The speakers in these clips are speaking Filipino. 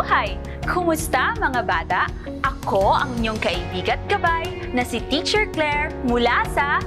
buhay! Kumusta mga bata? Ako ang inyong kaibigan at gabay na si Teacher Claire mula sa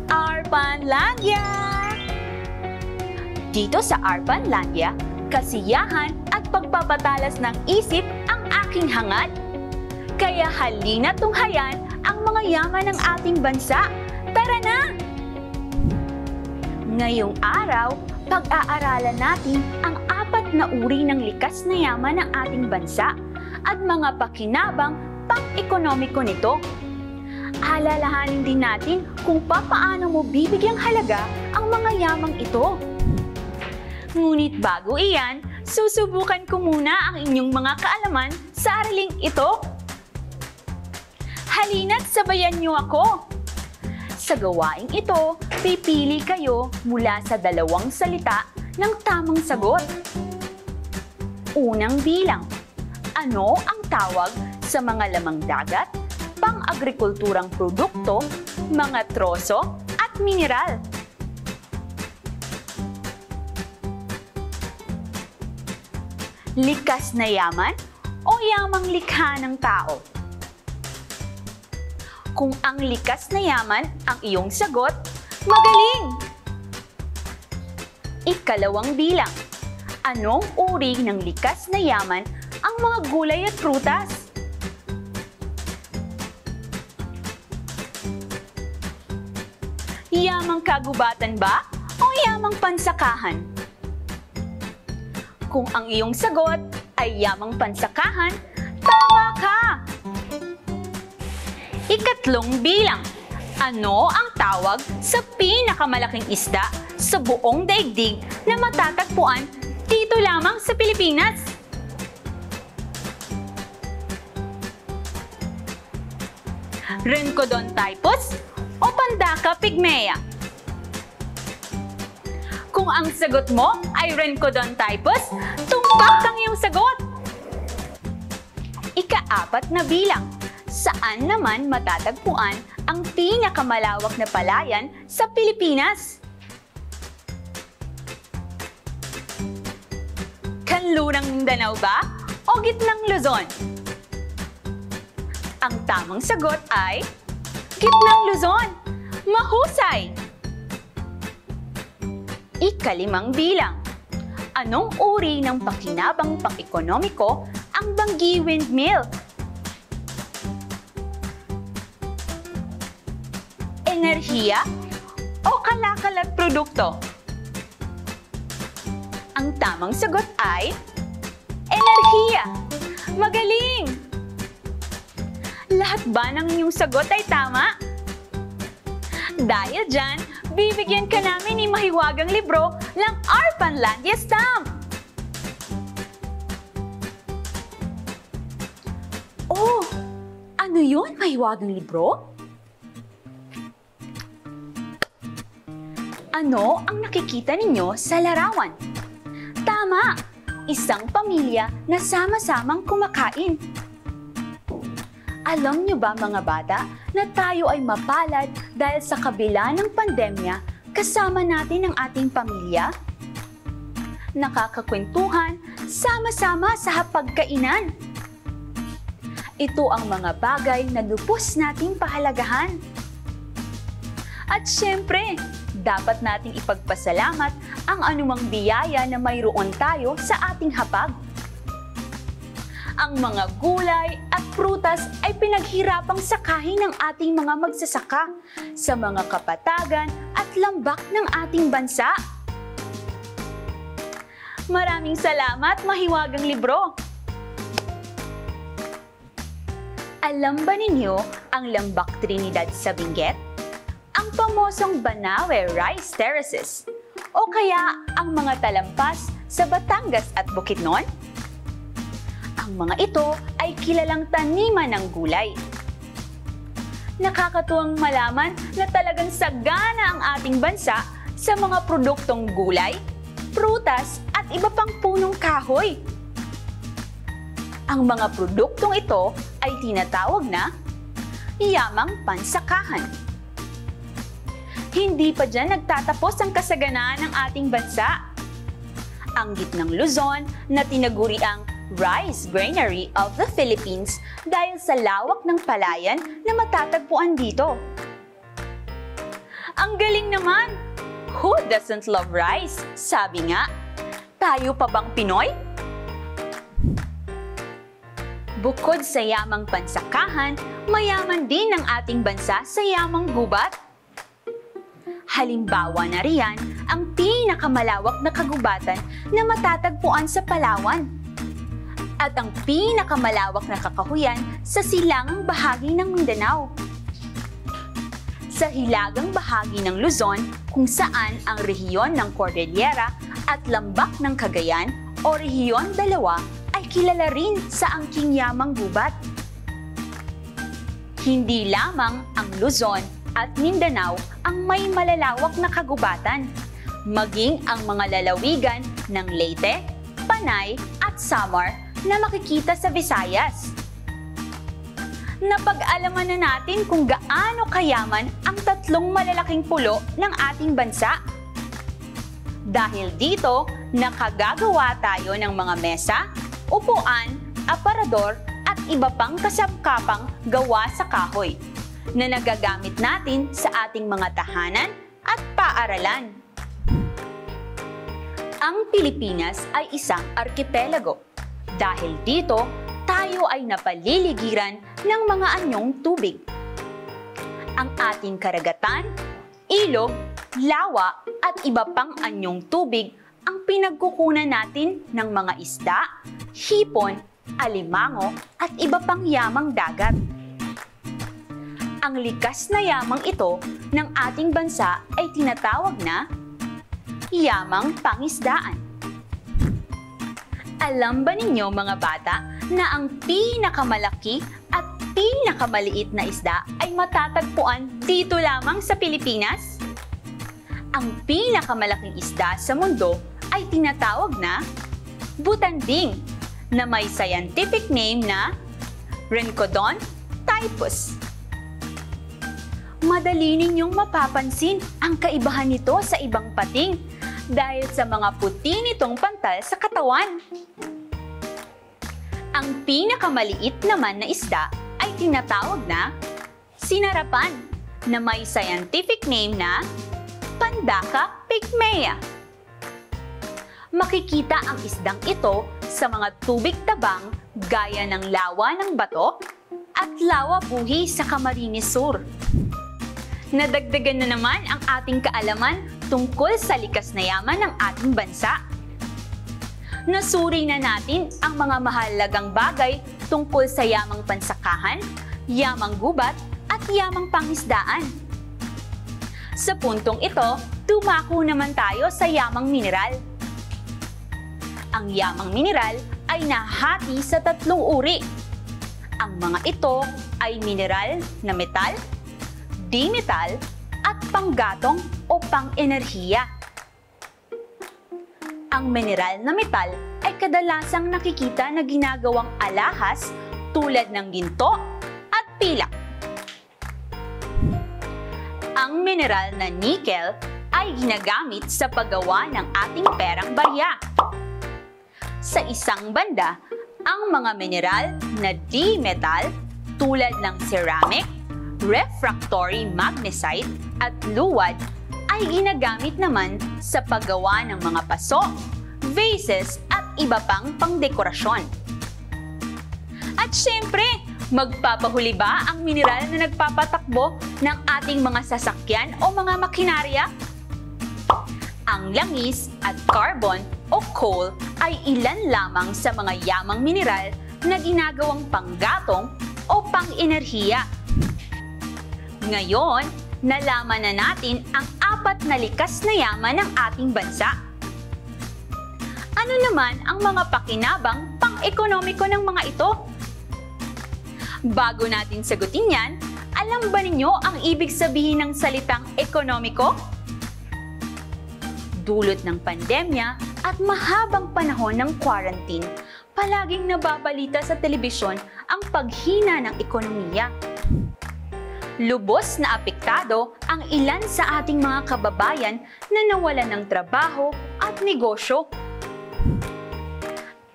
Arpanlandia! Dito sa Arpanlandia, kasiyahan at pagpapatalas ng isip ang aking hangad. Kaya halina tunghayan ang mga yaman ng ating bansa. Tara na! Ngayong araw, pag-aaralan natin ang 4 na uri ng likas na yaman ng ating bansa at mga pakinabang pang-ekonomiko nito. Alalahanin din natin kung papaano mo bibigyang halaga ang mga yamang ito. Ngunit bago iyan, susubukan ko muna ang inyong mga kaalaman sa araling ito. Halina't sabayan niyo ako! Sa gawaing ito, pipili kayo mula sa 2 salita ng tamang sagot. Unang bilang, ano ang tawag sa mga lamang dagat, pang-agrikulturang produkto, mga troso at mineral? Likas na yaman o yamang likha ng tao? Kung ang likas na yaman ang iyong sagot, magaling! Ikalawang bilang, anong uri ng likas na yaman ang mga gulay at prutas? Yamang kagubatan ba o yamang pansakahan? Kung ang iyong sagot ay yamang pansakahan, tama ka! Ikatlong bilang, ano ang tawag sa pinakamalaking isda sa buong daigdig na matatagpuan dito lamang sa Pilipinas? Rhencodon typhus o Pandaka pygmaea? Kung ang sagot mo ay Rhencodon typhus, tumpak ang iyong sagot! Ika-4 na bilang, saan naman matatagpuan ang pinakamalawak na palayan sa Pilipinas? Kanlurang Mindanao ba o gitnang Luzon? Ang tamang sagot ay gitnang Luzon. Mahusay! Ika-5 bilang, anong uri ng pakinabang pang-ekonomiko ang Banggi Windmill? Enerhiya o kalakal at produkto? Ang tamang sagot ay enerhiya. Magaling! Lahat ba ng inyong sagot ay tama? Dahil dyan, bibigyan ka namin ni mahiwagang libro ng Arpanlandia Stamp! Oh! Ano yun, mahiwagang libro? Ano ang nakikita ninyo sa larawan? Tama! Isang pamilya na sama-samang kumakain. Alam niyo ba mga bata na tayo ay mapalad dahil sa kabila ng pandemya, kasama natin ang ating pamilya? Nakakakwentuhan, sama-sama sa hapagkainan. Ito ang mga bagay na lubos nating pahalagahan. At syempre, dapat nating ipagpasalamat ang anumang biyaya na mayroon tayo sa ating hapag. Ang mga gulay at prutas ay pinaghirapang sakahin ng ating mga magsasaka sa mga kapatagan at lambak ng ating bansa. Maraming salamat, mahiwagang libro! Alam ba ninyo ang Lambak Trinidad sa Benguet? Ang pamosong Banawe Rice Terraces o kaya ang mga talampas sa Batangas at Bukidnon? Ang mga ito ay kilalang taniman ng gulay. Nakakatuwang malaman na talagang sagana ang ating bansa sa mga produktong gulay, prutas at iba pang punong kahoy. Ang mga produktong ito ay tinatawag na yamang pansakahan. Hindi pa dyan nagtatapos ang kasaganaan ng ating bansa. Ang gitnang Luzon na tinaguri ang Rice Granary of the Philippines dahil sa lawak ng palayan na matatagpuan dito. Ang galing naman! Who doesn't love rice? Sabi nga, tayo pa bang Pinoy? Bukod sa yamang pansakahan, mayaman din ang ating bansa sa yamang gubat. Halimbawa na riyan ang pinakamalawak na kagubatan na matatagpuan sa Palawan at ang pinakamalawak na kakahuyan sa silangang bahagi ng Mindanao. Sa hilagang bahagi ng Luzon, kung saan ang rehiyon ng Cordillera at lambak ng Cagayan o rehiyon 2 ay kilala rin sa angking yamang gubat. Hindi lamang ang Luzon at Mindanao ang may malalawak na kagubatan, maging ang mga lalawigan ng Leyte, Panay at Samar na makikita sa Visayas. Napag-alaman na natin kung gaano kayaman ang 3 malalaking pulo ng ating bansa. Dahil dito, nakagagawa tayo ng mga mesa, upuan, aparador at iba pang kasangkapang gawa sa kahoy na nagagamit natin sa ating mga tahanan at paaralan. Ang Pilipinas ay isang arkipelago. Dahil dito, tayo ay napaliligiran ng mga anyong tubig. Ang ating karagatan, ilog, lawa at iba pang anyong tubig ang pinagkukunan natin ng mga isda, hipon, alimango at iba pang yamang dagat. Ang likas na yamang ito ng ating bansa ay tinatawag na yamang pangisdaan. Alam ba ninyo mga bata na ang pinakamalaki at pinakamaliit na isda ay matatagpuan dito lamang sa Pilipinas? Ang pinakamalaking isda sa mundo ay tinatawag na butanding na may scientific name na Rhencodon typhus. Madali ninyong mapapansin ang kaibahan nito sa ibang pating dahil sa mga puti nitong pantal sa katawan. Ang pinakamaliit naman na isda ay tinatawag na sinarapan na may scientific name na Pandaka pygmaea. Makikita ang isdang ito sa mga tubig tabang gaya ng lawa ng bato at lawa buhi sa Camarines Sur. Nadagdagan na naman ang ating kaalaman tungkol sa likas na yaman ng ating bansa. Nasuri na natin ang mga mahalagang bagay tungkol sa yamang pansakahan, yamang gubat at yamang pangisdaan. Sa puntong ito, dumako naman tayo sa yamang mineral. Ang yamang mineral ay nahati sa 3 uri. Ang mga ito ay mineral na metal, di-metal at panggatong o pang-enerhiya. Ang mineral na metal ay kadalasang nakikita na ginagawang alahas tulad ng ginto at pilak. Ang mineral na nickel ay ginagamit sa paggawa ng ating perang barya. Sa isang banda, ang mga mineral na di-metal tulad ng ceramic, refractory magnesite at luwad ay ginagamit naman sa paggawa ng mga paso, vases at iba pang pangdekorasyon. At syempre, magpapahuli ba ang mineral na nagpapatakbo ng ating mga sasakyan o mga makinarya? Ang langis at carbon o coal ay ilan lamang sa mga yamang mineral na ginagawang panggatong o pang-enerhiya. Ngayon, nalaman na natin ang 4 na likas na yaman ng ating bansa. Ano naman ang mga pakinabang pang-ekonomiko ng mga ito? Bago natin sagutin yan, alam ba ninyo ang ibig sabihin ng salitang ekonomiko? Dulot ng pandemya at mahabang panahon ng quarantine, palaging nababalita sa telebisyon ang paghina ng ekonomiya. Lubos na apektado ang ilan sa ating mga kababayan na nawalan ng trabaho at negosyo.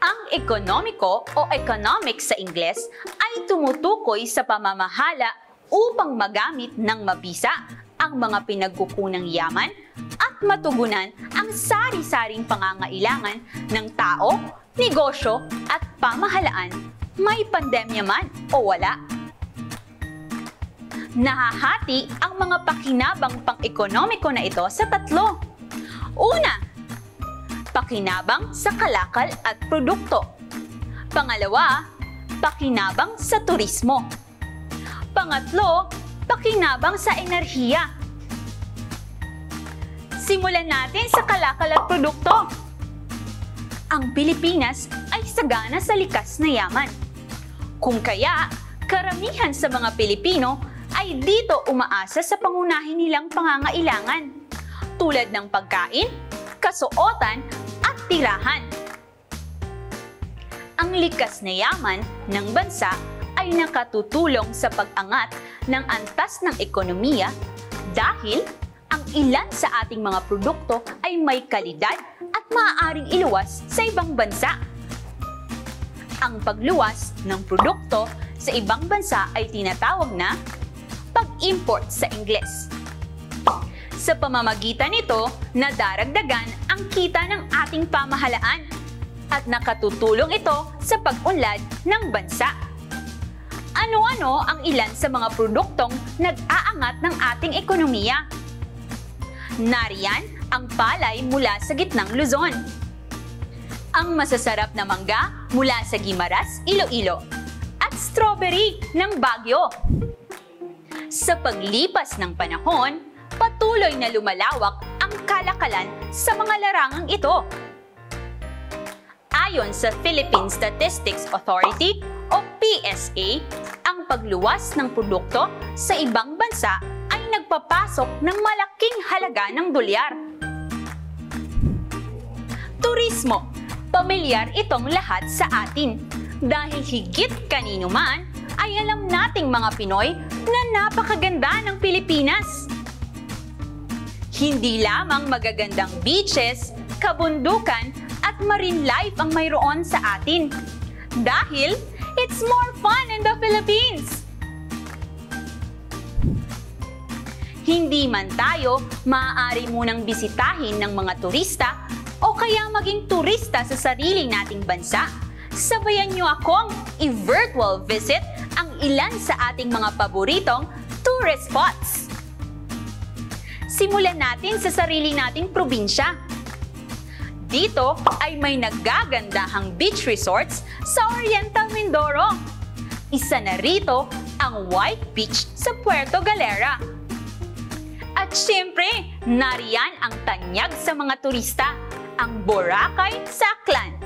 Ang ekonomiko o economics sa Ingles ay tumutukoy sa pamamahala upang magamit ng mabisa ang mga pinagkukunang yaman at matugunan ang sari-saring pangangailangan ng tao, negosyo at pamahalaan, may pandemya man o wala. Nahahati ang mga pakinabang pang-ekonomiko na ito sa tatlo. Una, pakinabang sa kalakal at produkto. Pangalawa, pakinabang sa turismo. Pangatlo, pakinabang sa enerhiya. Simulan natin sa kalakal at produkto. Ang Pilipinas ay sagana sa likas na yaman. Kung kaya, karamihan sa mga Pilipino ay dito umaasa sa pangunahin nilang pangangailangan, tulad ng pagkain, kasuotan at tirahan. Ang likas na yaman ng bansa ay nakatutulong sa pag-angat ng antas ng ekonomiya dahil ang ilan sa ating mga produkto ay may kalidad at maaaring iluwas sa ibang bansa. Ang pagluwas ng produkto sa ibang bansa ay tinatawag na pag-import sa Ingles. Sa pamamagitan nito, nadaragdagan ang kita ng ating pamahalaan at nakatutulong ito sa pag-unlad ng bansa. Ano-ano ang ilan sa mga produktong nag-aangat ng ating ekonomiya? Nariyan ang palay mula sa gitnang Luzon, ang masasarap na mangga mula sa Guimaras, Iloilo, at strawberry ng Baguio. Sa paglipas ng panahon, patuloy na lumalawak ang kalakalan sa mga larangang ito. Ayon sa Philippine Statistics Authority o PSA, ang pagluwas ng produkto sa ibang bansa ay nagpapasok ng malaking halaga ng dolyar. Turismo, pamilyar itong lahat sa atin dahil higit kanino man ay alam nating mga Pinoy na napakaganda ng Pilipinas. Hindi lamang magagandang beaches, kabundukan at marine life ang mayroon sa atin dahil it's more fun in the Philippines. Hindi man tayo maaari munang bisitahin ng mga turista o kaya maging turista sa sarili nating bansa, sabayan niyo akong i-virtual visit ang ilan sa ating mga paboritong tourist spots. Simulan natin sa sarili nating probinsya. Dito ay may nagagandahang beach resorts sa Oriental Mindoro. Isa na rito ang White Beach sa Puerto Galera. At syempre, nariyan ang tanyag sa mga turista, ang Boracay sa Aklan,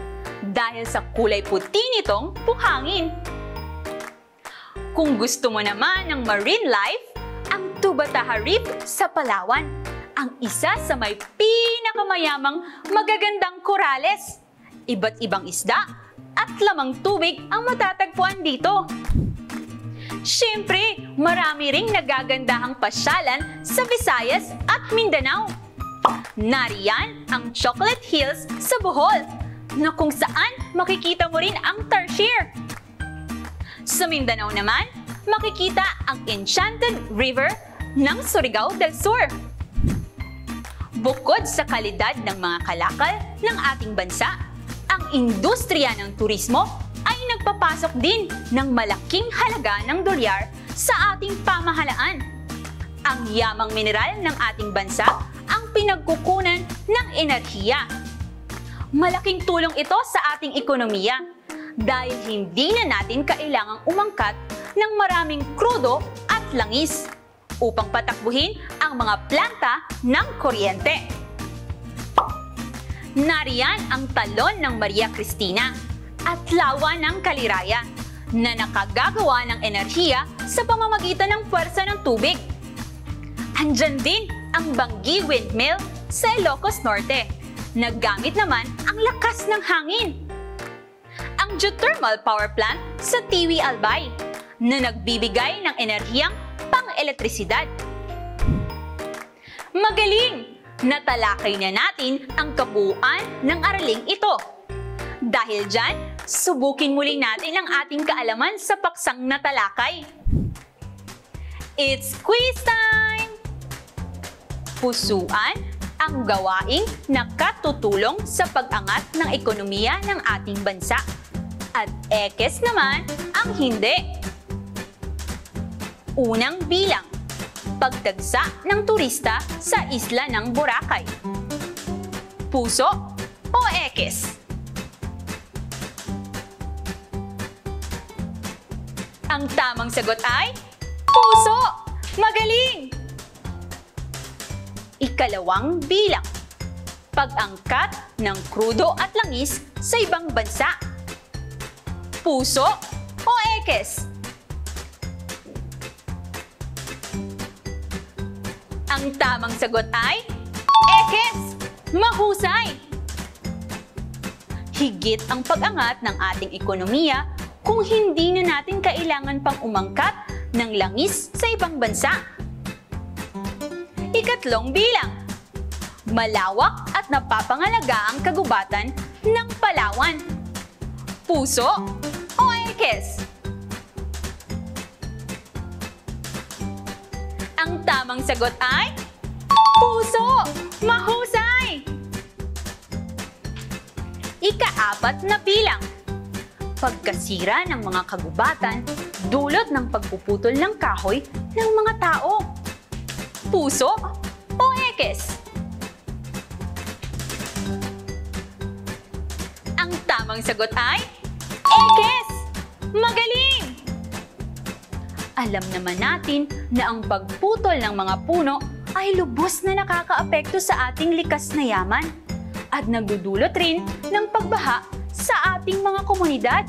dahil sa kulay puti nitong buhangin. Kung gusto mo naman ng marine life, ang Tubataha Reef sa Palawan, ang isa sa may pinakamayamang magagandang korales. Iba't ibang isda at lamang tubig ang matatagpuan dito. Siyempre, marami ring nagagandahang pasyalan sa Visayas at Mindanao. Nariyan ang Chocolate Hills sa Bohol, na kung saan makikita mo rin ang tarsier. Sa Mindanao naman, makikita ang Enchanted River ng Surigao del Sur. Bukod sa kalidad ng mga kalakal ng ating bansa, ang industriya ng turismo ay nagpapasok din ng malaking halaga ng dolyar sa ating pamahalaan. Ang yamang mineral ng ating bansa ang pinagkukunan ng enerhiya. Malaking tulong ito sa ating ekonomiya dahil hindi na natin kailangang umangkat ng maraming krudo at langis upang patakbuhin ang mga planta ng kuryente. Nariyan ang talon ng Maria Cristina at lawa ng Kaliraya na nakagagawa ng enerhiya sa pamamagitan ng puwersa ng tubig. Andyan din ang Bangi Windmill sa Ilocos Norte na gamit naman ang lakas ng hangin. Ang geothermal power plant sa Tiwi Albay na nagbibigay ng enerhiyang pang-elektrisidad. Magaling! Natalakay na natin ang kabuuan ng araling ito. Dahil dyan, subukin muli natin ang ating kaalaman sa paksang na talakay. It's quiz time! Pusuan ang gawaing nakatutulong sa pag-angat ng ekonomiya ng ating bansa. At ekes naman ang hindi. Unang bilang, pagtagsa ng turista sa isla ng Boracay. Puso o ekes? Ang tamang sagot ay puso! Magaling! Ikalawang bilang, pag-angkat ng krudo at langis sa ibang bansa. Puso o ekes? Ang tamang sagot ay ekes! Mahusay! Higit ang pag-angat ng ating ekonomiya kung hindi na natin kailangan pang umangkat ng langis sa ibang bansa. Ikatlong bilang, malawak at napapangalaga ang kagubatan ng Palawan. Puso o ekes? Ang tamang sagot ay puso! Mahusay! Ika-apat na bilang, pagkasira ng mga kagubatan dulot ng pagpuputol ng kahoy ng mga tao. Puso o ekes? Ang tamang sagot ay ekes! Magaling! Alam naman natin na ang pagputol ng mga puno ay lubos na nakakaapekto sa ating likas na yaman at nagdudulot rin ng pagbaha sa ating mga komunidad.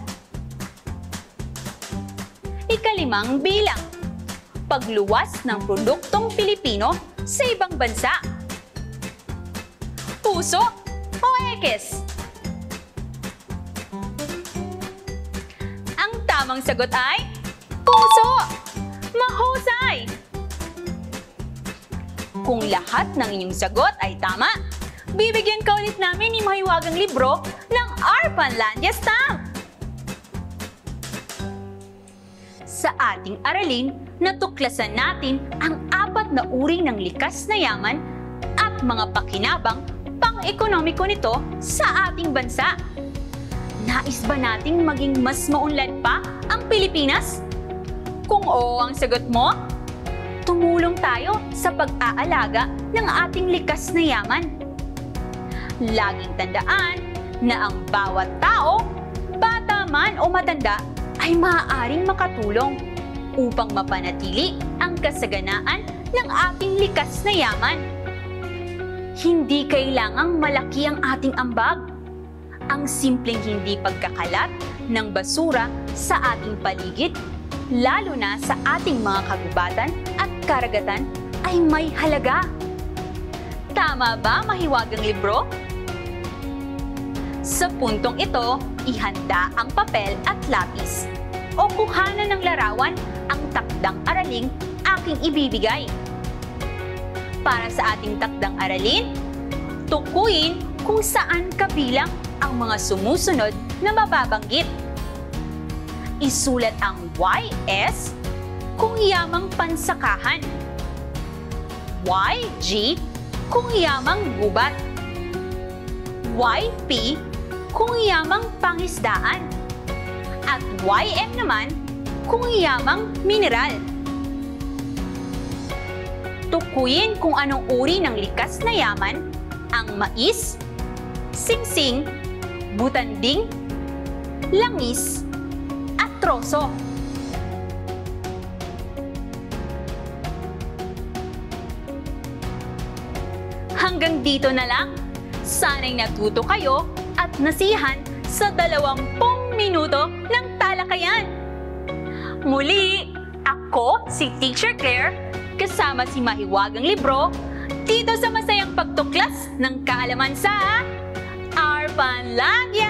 Ikalimang bilang, pagluwas ng produktong Pilipino sa ibang bansa. Puso o ekes? Ang tamang sagot ay puso! Mahusay! Kung lahat ng inyong sagot ay tama, bibigyan ka ulit namin ni mahiwagang libro ng Our Panlandia Stamp! Sa ating aralin, natuklasan natin ang 4 na uri ng likas na yaman at mga pakinabang pang-ekonomiko nito sa ating bansa. Nais ba nating maging mas maunlad pa ang Pilipinas? Kung oo ang sagot mo, tumulong tayo sa pag-aalaga ng ating likas na yaman. Laging tandaan na ang bawat tao, bata man o matanda, ay maaaring makatulong upang mapanatili ang kasaganaan ng ating likas na yaman. Hindi kailangang malaki ang ating ambag. Ang simpleng hindi pagkakalat ng basura sa ating paligid, lalo na sa ating mga kagubatan at karagatan, ay may halaga. Tama ba, mahiwagang libro? Sa puntong ito, ihanda ang papel at lapis o kuhanan ng larawan ang takdang araling aking ibibigay. Para sa ating takdang aralin, tukuyin kung saan kabilang ang mga sumusunod na mababanggit. Isulat ang YS kung yamang pansakahan, YG kung yamang gubat, YP kung yamang pangisdaan, at YM naman kung yamang mineral. Tukuyin kung anong uri ng likas na yaman ang mais, singsing, butanding, langis, at troso. Hanggang dito na lang. Sana'y natuto kayo at nasiyahan sa 20 minuto ng talakayan. Muli, ako si Teacher Claire kasama si Mahiwagang Libro dito sa masayang pagtuklas ng kaalaman sa Our Panlandia!